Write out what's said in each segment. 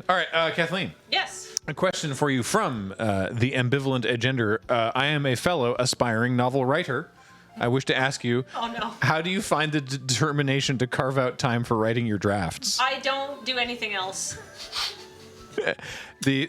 All right, Kathleen. Yes. A question for you from the ambivalentagender. I am a fellow aspiring novel writer. I wish to ask you, Oh, no. how do you find the determination to carve out time for writing your drafts? I don't do anything else. You're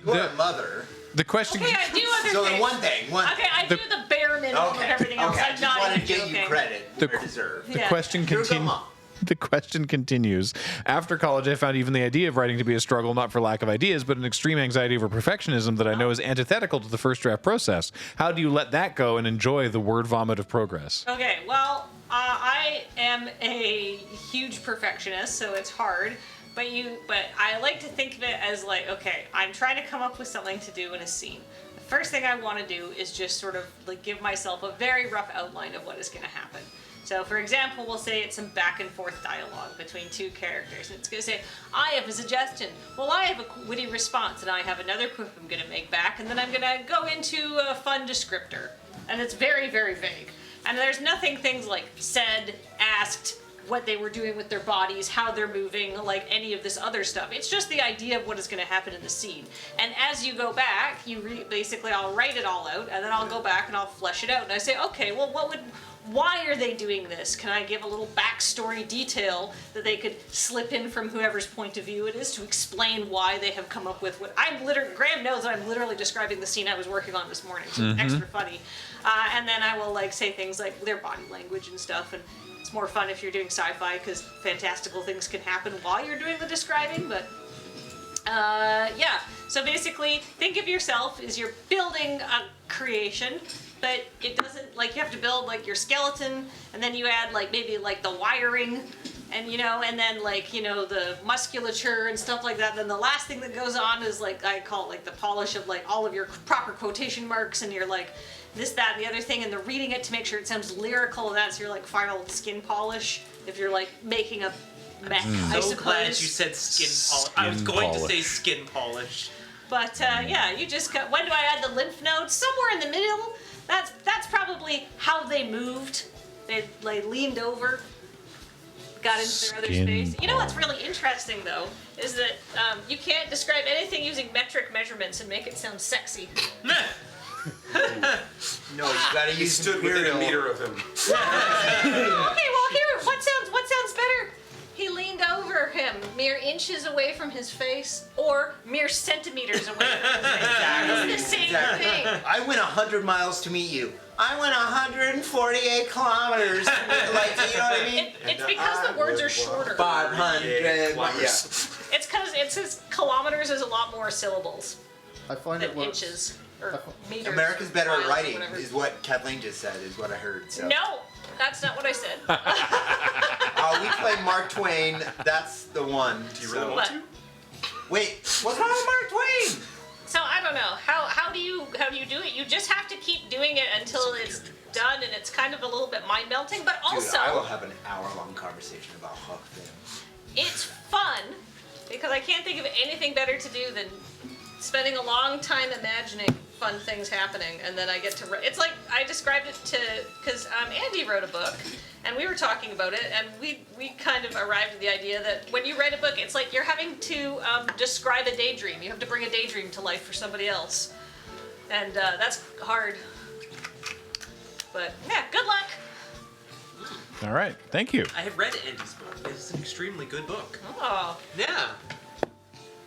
a mother. The question. Okay, I do other So things. the one thing. Okay, I do the bare minimum of everything else. Okay, I I'm just not wanted even to give you joking. credit where deserved. The Yeah. question You're a good continues. mom. The question continues. After college, I found even the idea of writing to be a struggle, not for lack of ideas, but an extreme anxiety over perfectionism that I know is antithetical to the first draft process. How do you let that go and enjoy the word vomit of progress? Okay, well, I am a huge perfectionist, so it's hard. But I like to think of it as like, okay, I'm trying to come up with something to do in a scene. The first thing I want to do is just sort of like give myself a very rough outline of what is going to happen. So, for example, we'll say it's some back and forth dialogue between two characters. And it's going to say, I have a suggestion. Well, I have a witty response, and I have another quip I'm going to make back, and then I'm going to go into a fun descriptor. And it's very, very vague. And there's nothing things like said, asked, what they were doing with their bodies, how they're moving, like any of this other stuff. It's just the idea of what is going to happen in the scene. And as you go back, basically I'll write it all out, and then I'll go back and I'll flesh it out. And I say, okay, well, why are they doing this? Can I give a little backstory detail that they could slip in from whoever's point of view it is to explain why they have come up with what Graham knows that I'm literally describing the scene I was working on this morning, so it's extra funny. And then I will like say things like their body language and stuff, and it's more fun if you're doing sci-fi because fantastical things can happen while you're doing the describing, but yeah. So basically, think of yourself as you're building a creation, but it doesn't, like, you have to build like your skeleton, and then you add like maybe like the wiring, and and then like the musculature and stuff like that. Then the last thing that goes on is like, I call it like the polish of like all of your proper quotation marks, and you're like this, that, and the other thing, and the reading it to make sure it sounds lyrical, and that's your like final skin polish if you're like making a mech. I So suppose. glad you said skin polish. I was going to say skin polish. But yeah, you just got, when do I add the lymph nodes? Somewhere in the middle. That's probably how they moved. They leaned over, got into their other space. You know what's really interesting though is that you can't describe anything using metric measurements and make it sound sexy. No, you gotta use Stood within a imperial. meter of him. Okay, well here, what sounds better? He leaned over him, mere inches away from his face, or mere centimeters away from his face. It's the same thing. I went 100 miles to meet you. I went 148 kilometers. Like, you know what I mean? It's because the words are shorter. 500. Yeah. It's because kilometers is a lot more syllables I find than it works. inches or meters. America's better miles, at writing, whatever. is what Kathleen just said, is what I heard. So. No, that's not what I said. We play Mark Twain. That's the one. Do you really want to? Wait, what's wrong with Mark Twain? So I don't know. How do you do it? You just have to keep doing it until it's done, and it's kind of a little bit mind melting. But also, Dude, I will have an hour-long conversation about Huck Finn. it's fun because I can't think of anything better to do than spending a long time imagining fun things happening, and then I get to. It's like I described it to because Andy wrote a book, and we were talking about it, and we kind of arrived at the idea that when you write a book, it's like you're having to describe a daydream. You have to bring a daydream to life for somebody else, and that's hard. But yeah, good luck. All right. Thank you. I have read Andy's book. It's an extremely good book. Oh. Yeah.